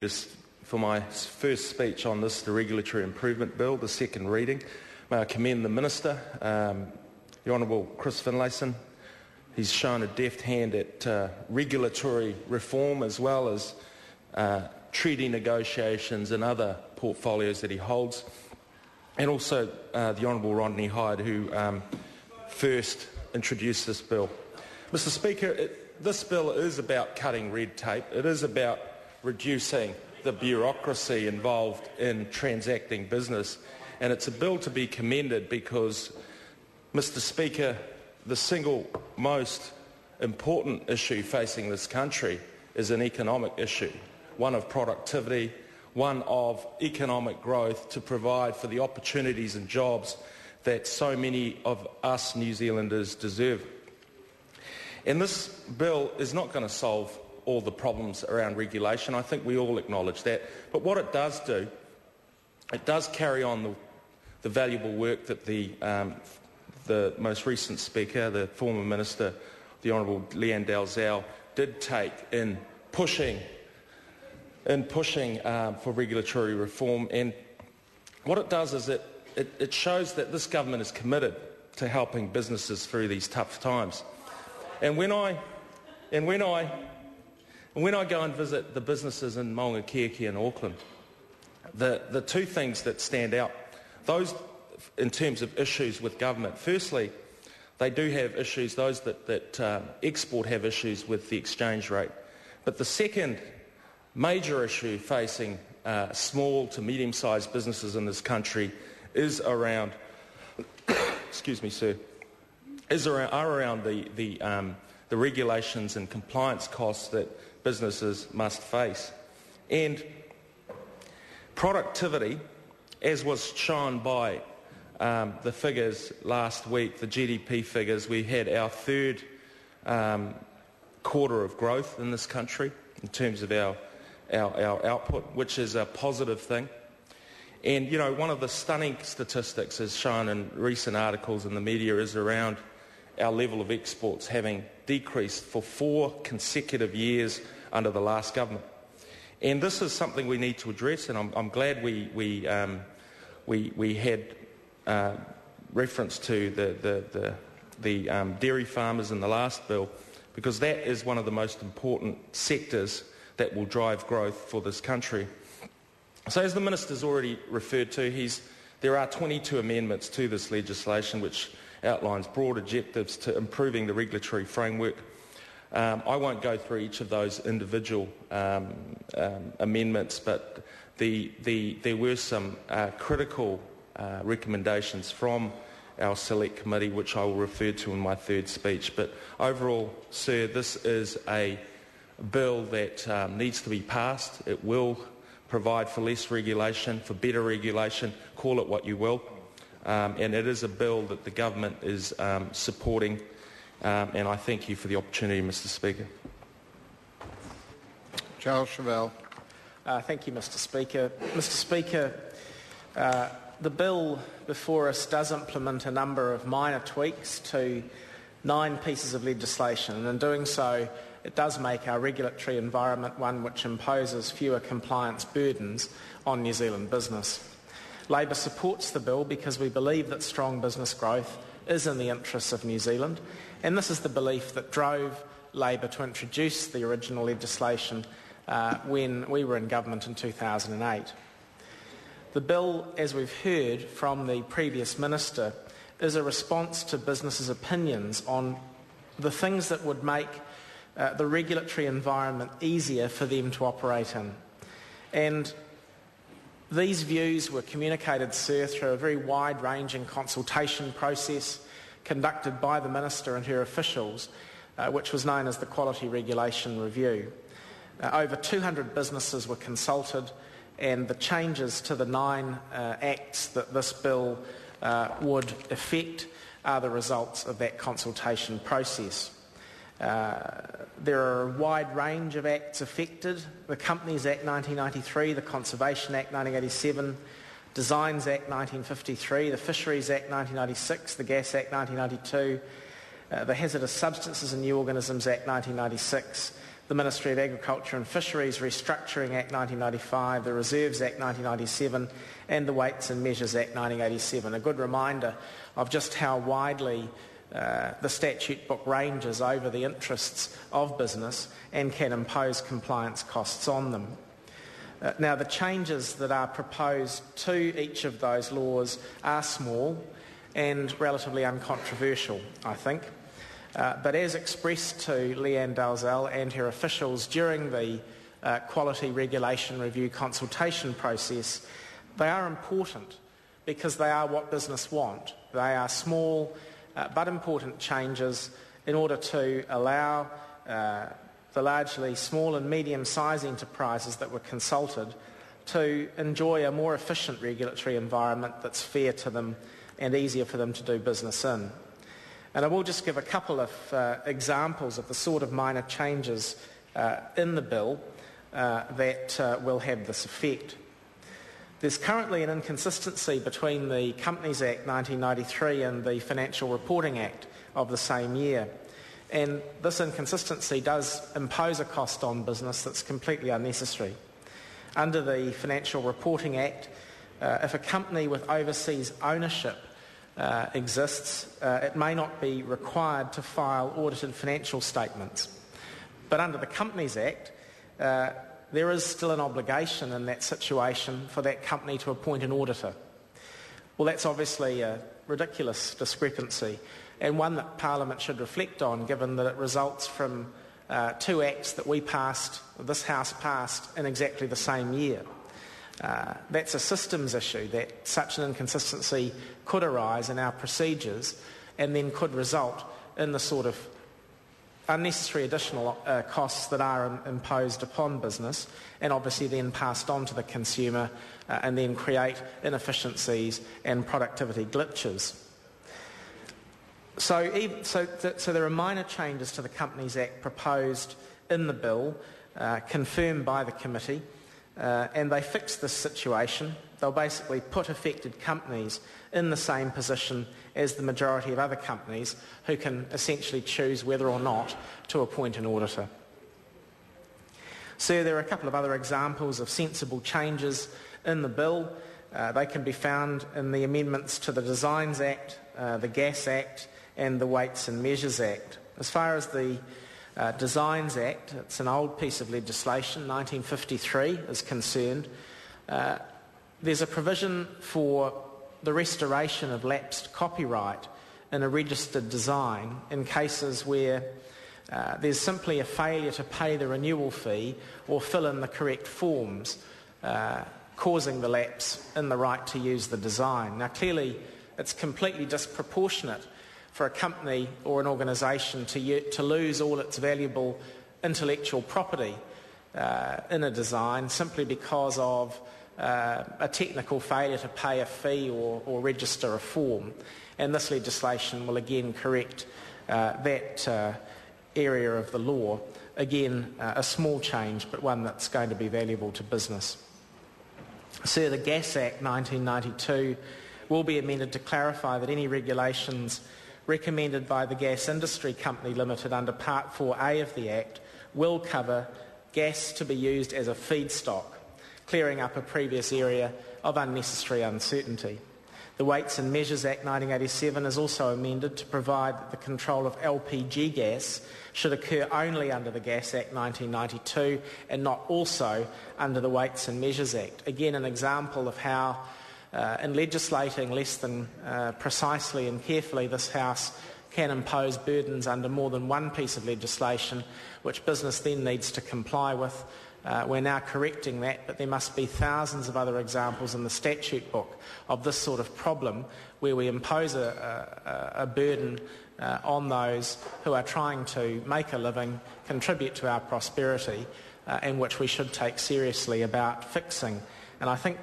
Just for my first speech on this, the Regulatory Improvement Bill, the second reading, may I commend the Minister, the Honourable Chris Finlayson. He's shown a deft hand at regulatory reform as well as treaty negotiations and other portfolios that he holds. And also the Honourable Rodney Hyde, who first introduced this bill. Mr Speaker, this bill is about cutting red tape. It is about reducing the bureaucracy involved in transacting business. And it's a bill to be commended because, Mr Speaker, the single most important issue facing this country is an economic issue, one of productivity, one of economic growth to provide for the opportunities and jobs that so many of us New Zealanders deserve. And this bill is not going to solve all the problems around regulation. I think we all acknowledge that. But what it does do, it does carry on the valuable work that the most recent Speaker, the former Minister, the Honourable Leanne Dalzell, did take in pushing for regulatory reform. And what it does is it shows that this government is committed to helping businesses through these tough times. And when I go and visit the businesses in Maungakiekie and Auckland, the two things that stand out, those in terms of issues with government, firstly, they do have issues, those that export have issues with the exchange rate. But the second major issue facing small to medium-sized businesses in this country is around, excuse me, sir, are around the regulations and compliance costs that businesses must face. And productivity, as was shown by the figures last week, the GDP figures, we had our third quarter of growth in this country in terms of our output, which is a positive thing. And, you know, one of the stunning statistics as shown in recent articles in the media is around our level of exports having decreased for 4 consecutive years under the last government. And this is something we need to address, and I'm glad we had reference to the dairy farmers in the last bill, because that is one of the most important sectors that will drive growth for this country. So as the Minister's already referred to, there are 22 amendments to this legislation which outlines broad objectives to improving the regulatory framework. I won't go through each of those individual amendments, but there were some critical recommendations from our select committee, which I will refer to in my third speech. But overall, sir, this is a bill that needs to be passed. It will provide for less regulation, for better regulation, call it what you will. And it is a bill that the government is supporting, and I thank you for the opportunity, Mr Speaker. Charles Chauvel. Thank you, Mr Speaker. Mr Speaker, the bill before us does implement a number of minor tweaks to 9 pieces of legislation, and in doing so it does make our regulatory environment one which imposes fewer compliance burdens on New Zealand business. Labor supports the bill because we believe that strong business growth is in the interests of New Zealand, and this is the belief that drove Labor to introduce the original legislation when we were in government in 2008. The bill, as we've heard from the previous minister, is a response to businesses' opinions on the things that would make the regulatory environment easier for them to operate in. And these views were communicated, sir, through a very wide-ranging consultation process conducted by the Minister and her officials, which was known as the Quality Regulation Review. Over 200 businesses were consulted, and the changes to the 9 acts that this bill would effect are the results of that consultation process. There are a wide range of acts affected: the Companies Act 1993, the Conservation Act 1987, Designs Act 1953, the Fisheries Act 1996, the Gas Act 1992, the Hazardous Substances and New Organisms Act 1996, the Ministry of Agriculture and Fisheries Restructuring Act 1995, the Reserves Act 1997 and the Weights and Measures Act 1987. A good reminder of just how widely the statute book ranges over the interests of business and can impose compliance costs on them. Now, the changes that are proposed to each of those laws are small and relatively uncontroversial, I think. But as expressed to Leanne Dalzell and her officials during the Quality Regulation Review consultation process, they are important because they are what business want. They are small but important changes in order to allow the largely small and medium-sized enterprises that were consulted to enjoy a more efficient regulatory environment that's fair to them and easier for them to do business in. And I will just give a couple of examples of the sort of minor changes in the bill that will have this effect. There's currently an inconsistency between the Companies Act 1993 and the Financial Reporting Act of the same year. And this inconsistency does impose a cost on business that's completely unnecessary. Under the Financial Reporting Act, if a company with overseas ownership exists, it may not be required to file audited financial statements. But under the Companies Act, there is still an obligation in that situation for that company to appoint an auditor. Well, that's obviously a ridiculous discrepancy, and one that Parliament should reflect on, given that it results from two acts that this House passed in exactly the same year. That's a systems issue, that such an inconsistency could arise in our procedures and then could result in the sort of unnecessary additional costs that are imposed upon business and obviously then passed on to the consumer and then create inefficiencies and productivity glitches. So there are minor changes to the Companies Act proposed in the bill, confirmed by the committee, and they fix this situation. They'll basically put affected companies in the same position as the majority of other companies who can essentially choose whether or not to appoint an auditor. So there are a couple of other examples of sensible changes in the bill. They can be found in the amendments to the Designs Act, the Gas Act and the Weights and Measures Act. As far as the Designs Act, it's an old piece of legislation, 1953 is concerned. There's a provision for the restoration of lapsed copyright in a registered design in cases where there's simply a failure to pay the renewal fee or fill in the correct forms, causing the lapse in the right to use the design. Now, clearly, it's completely disproportionate for a company or an organisation to lose all its valuable intellectual property in a design simply because of a technical failure to pay a fee or register a form. And this legislation will again correct that area of the law. Again, a small change, but one that's going to be valuable to business. So the Gas Act 1992 will be amended to clarify that any regulations recommended by the Gas Industry Company Limited under Part 4A of the Act will cover gas to be used as a feedstock, clearing up a previous area of unnecessary uncertainty. The Weights and Measures Act 1987 is also amended to provide that the control of LPG gas should occur only under the Gas Act 1992 and not also under the Weights and Measures Act. Again, an example of how in legislating less than precisely and carefully, this House can impose burdens under more than one piece of legislation, which business then needs to comply with. We're now correcting that, but there must be thousands of other examples in the statute book of this sort of problem where we impose a burden on those who are trying to make a living, contribute to our prosperity, and which we should take seriously about fixing. And I think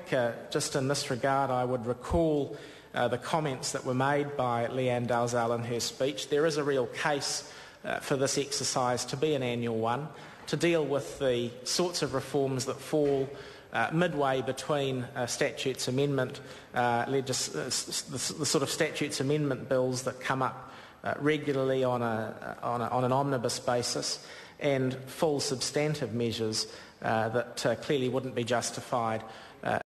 just in this regard, I would recall the comments that were made by Leanne Dalzell in her speech. There is a real case for this exercise to be an annual one, to deal with the sorts of reforms that fall midway between statutes amendment, the sort of statutes amendment bills that come up regularly on an omnibus basis, and full substantive measures that clearly wouldn't be justified